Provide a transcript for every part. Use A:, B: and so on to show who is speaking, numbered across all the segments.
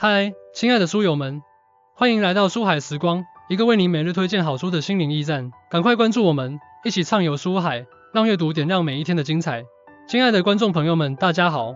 A: 嗨，亲爱的书友们，欢迎来到书海时光，一个为你每日推荐好书的心灵驿站。赶快关注我们，一起畅游书海，让阅读点亮每一天的精彩。亲爱的观众朋友们，大家好，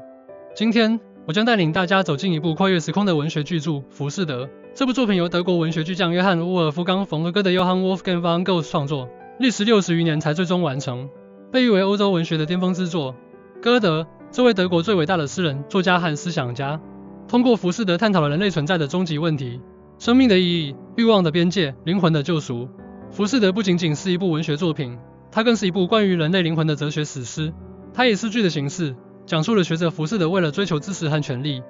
A: 今天我将带领大家走进一部跨越时空的文学巨著《浮士德》。这部作品由德国文学巨匠约翰·沃尔夫冈·冯·歌德 （Johann Wolfgang von Goethe） 创作，历时60余年才最终完成，被誉为欧洲文学的巅峰之作。歌德，这位德国最伟大的诗人、作家和思想家，通过《浮士德》探讨了人类存在的终极问题：生命的意义、欲望的边界、灵魂的救赎。《浮士德》不仅仅是一部文学作品，它更是一部关于人类灵魂的哲学史诗。它以诗句的形式，讲述了学者浮士德为了追求知识和权力，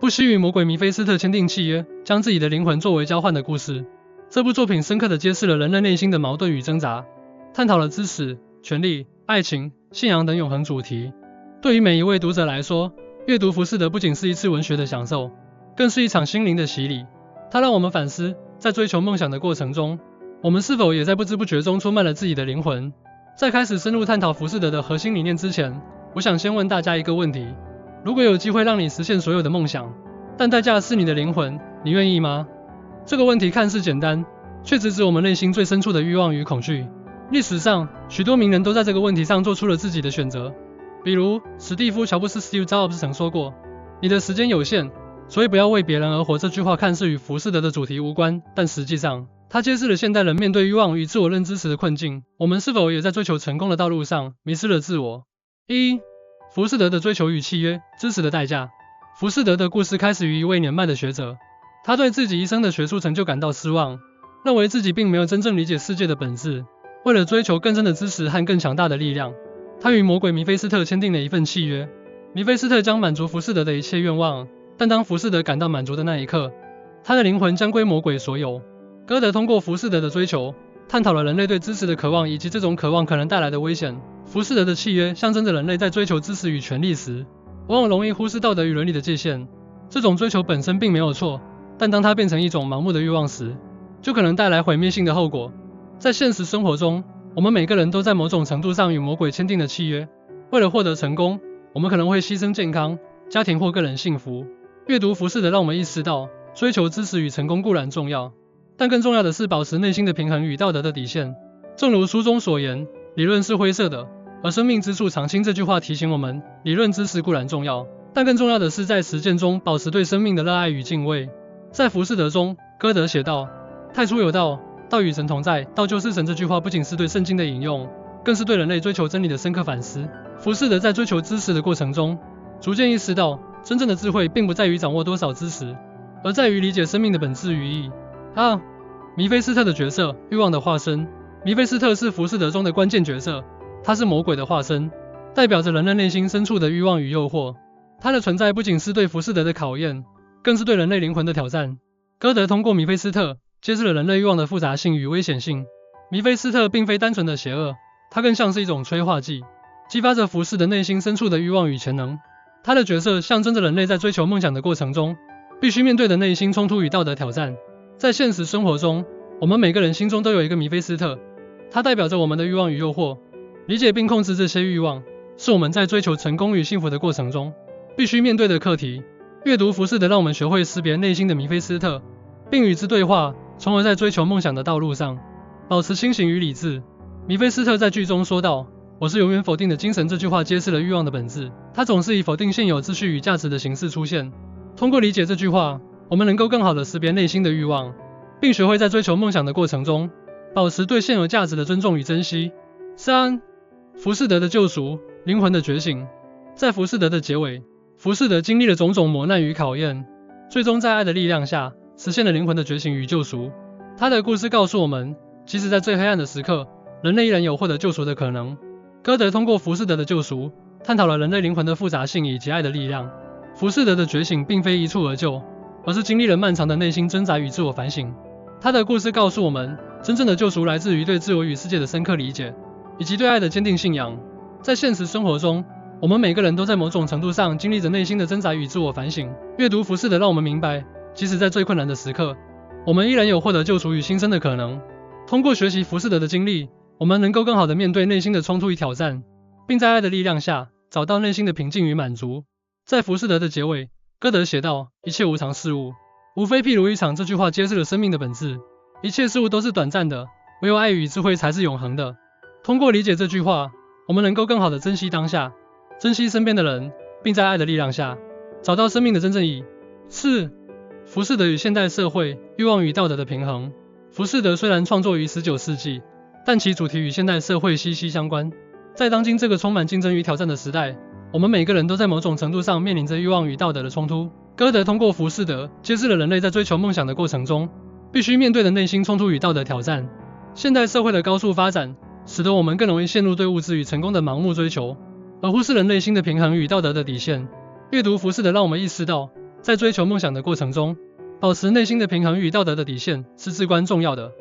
A: 不惜与魔鬼弥菲斯特签订契约，将自己的灵魂作为交换的故事。这部作品深刻地揭示了人类内心的矛盾与挣扎，探讨了知识、权力、爱情、信仰等永恒主题。对于每一位读者来说，阅读《浮士德》不仅是一次文学的享受，更是一场心灵的洗礼。它让我们反思，在追求梦想的过程中，我们是否也在不知不觉中出卖了自己的灵魂？在开始深入探讨《浮士德》的核心理念之前，我想先问大家一个问题：如果有机会让你实现所有的梦想，但代价是你的灵魂，你愿意吗？这个问题看似简单，却直指我们内心最深处的欲望与恐惧。历史上，许多名人都在这个问题上做出了自己的选择。比如，史蒂夫·乔布斯 （Steve Jobs） 曾说过：“你的时间有限，所以不要为别人而活。”这句话看似与浮士德的主题无关，但实际上，它揭示了现代人面对欲望与自我认知时的困境。我们是否也在追求成功的道路上迷失了自我？浮士德的追求与契约，知识的代价。浮士德的故事开始于一位年迈的学者，他对自己一生的学术成就感到失望，认为自己并没有真正理解世界的本质。为了追求更深的知识和更强大的力量，他与魔鬼弥菲斯特签订了一份契约。弥菲斯特将满足浮士德的一切愿望，但当浮士德感到满足的那一刻，他的灵魂将归魔鬼所有。歌德通过浮士德的追求，探讨了人类对知识的渴望以及这种渴望可能带来的危险。浮士德的契约象征着人类在追求知识与权力时，往往容易忽视道德与伦理的界限。这种追求本身并没有错，但当它变成一种盲目的欲望时，就可能带来毁灭性的后果。在现实生活中，我们每个人都在某种程度上与魔鬼签订了契约。为了获得成功，我们可能会牺牲健康、家庭或个人幸福。阅读浮士德让我们意识到，追求知识与成功固然重要，但更重要的是保持内心的平衡与道德的底线。正如书中所言，理论是灰色的，而生命之处常青。这句话提醒我们，理论知识固然重要，但更重要的是在实践中保持对生命的热爱与敬畏。在浮士德中，歌德写道：“太初有道，道与神同在，道就是神。”这句话不仅是对圣经的引用，更是对人类追求真理的深刻反思。浮士德在追求知识的过程中，逐渐意识到，真正的智慧并不在于掌握多少知识，而在于理解生命的本质与意义。弥菲斯特的角色，欲望的化身。弥菲斯特是浮士德中的关键角色，他是魔鬼的化身，代表着人类内心深处的欲望与诱惑。他的存在不仅是对浮士德的考验，更是对人类灵魂的挑战。歌德通过弥菲斯特揭示了人类欲望的复杂性与危险性。弥菲斯特并非单纯的邪恶，他更像是一种催化剂，激发着浮士德内心深处的欲望与潜能。他的角色象征着人类在追求梦想的过程中，必须面对的内心冲突与道德挑战。在现实生活中，我们每个人心中都有一个弥菲斯特，它代表着我们的欲望与诱惑。理解并控制这些欲望，是我们在追求成功与幸福的过程中必须面对的课题。阅读浮士德让我们学会识别内心的弥菲斯特，并与之对话，从而在追求梦想的道路上保持清醒与理智。弥菲斯特在剧中说道：“我是永远否定的精神。”这句话揭示了欲望的本质，它总是以否定现有秩序与价值的形式出现。通过理解这句话，我们能够更好地识别内心的欲望，并学会在追求梦想的过程中保持对现有价值的尊重与珍惜。浮士德的救赎，灵魂的觉醒。在浮士德的结尾，浮士德经历了种种磨难与考验，最终在爱的力量下实现了灵魂的觉醒与救赎。他的故事告诉我们，即使在最黑暗的时刻，人类依然有获得救赎的可能。歌德通过浮士德的救赎，探讨了人类灵魂的复杂性以及爱的力量。浮士德的觉醒并非一蹴而就，而是经历了漫长的内心挣扎与自我反省。他的故事告诉我们，真正的救赎来自于对自我与世界的深刻理解，以及对爱的坚定信仰。在现实生活中，我们每个人都在某种程度上经历着内心的挣扎与自我反省。阅读浮士德让我们明白，即使在最困难的时刻，我们依然有获得救赎与新生的可能。通过学习浮士德的经历，我们能够更好地面对内心的冲突与挑战，并在爱的力量下找到内心的平静与满足。在浮士德的结尾，歌德写道：“一切无常事物，无非譬如一场。这句话揭示了生命的本质，一切事物都是短暂的，唯有爱与智慧才是永恒的。通过理解这句话，我们能够更好地珍惜当下，珍惜身边的人，并在爱的力量下，找到生命的真正意义。4. 浮士德与现代社会，欲望与道德的平衡。浮士德虽然创作于19世纪，但其主题与现代社会息息相关。在当今这个充满竞争与挑战的时代，我们每个人都在某种程度上面临着欲望与道德的冲突。歌德通过浮士德揭示了人类在追求梦想的过程中必须面对的内心冲突与道德挑战。现代社会的高速发展使得我们更容易陷入对物质与成功的盲目追求，而忽视了内心的平衡与道德的底线。阅读浮士德让我们意识到，在追求梦想的过程中，保持内心的平衡与道德的底线是至关重要的。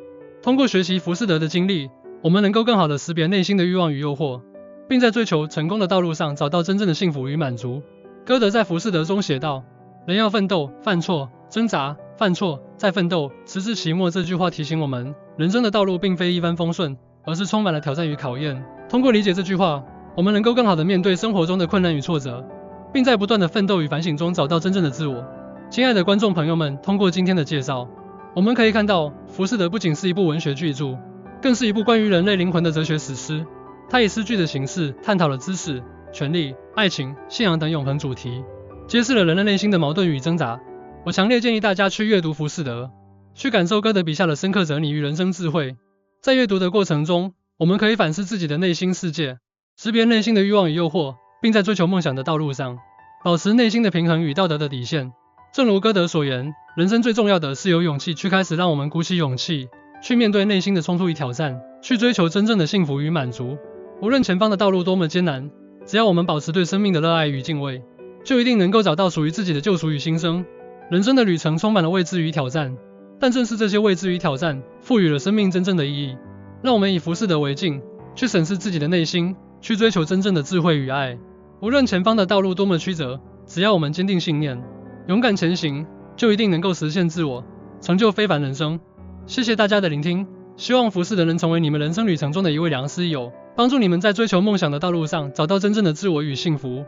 A: 通过学习浮士德的经历，我们能够更好地识别内心的欲望与诱惑，并在追求成功的道路上找到真正的幸福与满足。歌德在浮士德中写道：人要奋斗，犯错，挣扎，犯错，再奋斗，直至期末。这句话提醒我们，人生的道路并非一帆风顺，而是充满了挑战与考验。通过理解这句话，我们能够更好地面对生活中的困难与挫折，并在不断的奋斗与反省中找到真正的自我。亲爱的观众朋友们，通过今天的介绍，我们可以看到，浮士德不仅是一部文学巨著，更是一部关于人类灵魂的哲学史诗。它以诗句的形式探讨了知识、权力、爱情、信仰等永恒主题，揭示了人类内心的矛盾与挣扎。我强烈建议大家去阅读浮士德，去感受歌德笔下的深刻哲理与人生智慧。在阅读的过程中，我们可以反思自己的内心世界，识别内心的欲望与诱惑，并在追求梦想的道路上，保持内心的平衡与道德的底线。正如歌德所言，人生最重要的是有勇气去开始，让我们鼓起勇气，去面对内心的冲突与挑战，去追求真正的幸福与满足。无论前方的道路多么艰难，只要我们保持对生命的热爱与敬畏，就一定能够找到属于自己的救赎与新生。人生的旅程充满了未知与挑战，但正是这些未知与挑战，赋予了生命真正的意义。让我们以浮士德为镜，去审视自己的内心，去追求真正的智慧与爱。无论前方的道路多么曲折，只要我们坚定信念，勇敢前行，就一定能够实现自我，成就非凡人生。谢谢大家的聆听，希望浮士德能成为你们人生旅程中的一位良师益友，帮助你们在追求梦想的道路上找到真正的自我与幸福。